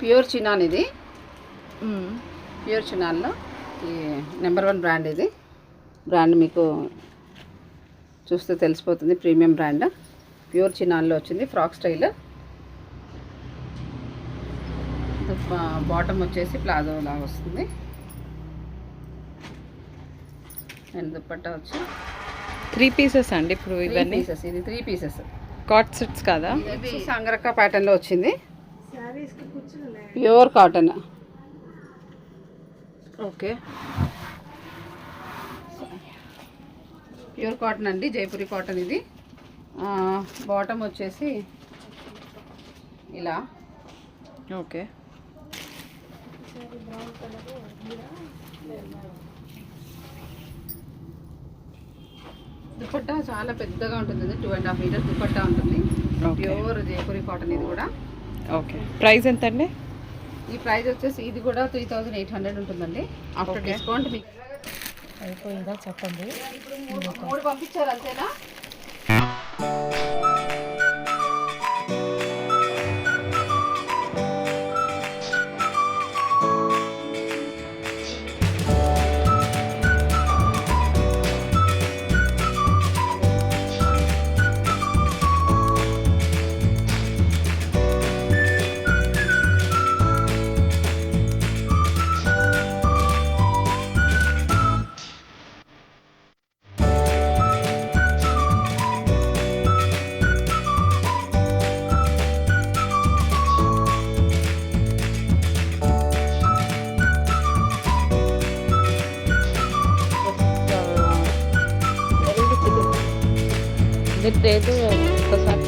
Pure chinon ఇది. Pure చినాన్లో ఈ number 1 brand ఇది. బ్రాండ్ మీకు చూస్తే తెలిసిపోతుంది, ప్రీమియం బ్రాండ్. ప్యూర్ చినాన్లో వచ్చింది, ఫ్రాక్ స్టైల్. బాటమ్ వచ్చేసి ప్లాజో లాగా వస్తుంది. అండ్ దుపట్టా వచ్చి 3 పీసెస్ అండి. ఇప్పుడు ఇవన్నీ పీసెస్, ఇది 3 పీసెస్ కాట్ సెట్స్ కదా. ఇది సంగరక్క ప్యాటర్న్లో వచ్చింది, pure cotton. Okay, pure cotton అండి, జైపూరి కాటన్ ఇది. బాటమ్ వచ్చేసి ఇలా. ఓకే, దుపట్టా చాలా పెద్దగా ఉంటుంది, 2.5 మీటర్స్ దుపట్టా ఉంటుంది. ప్యూర్ జైపూరి కాటన్ ఇది కూడా. ఓకే, ప్రైస్ ఎంత అండి? ఈ ప్రైస్ వచ్చేసి ఇది కూడా 3800 ఉంటుందండి. ఆఫ్టర్ డిస్కౌంట్ మీకు అయిపోయిందా చెప్పండి. 3 పంపించారు అంతేనా? రేటు ఒకసారి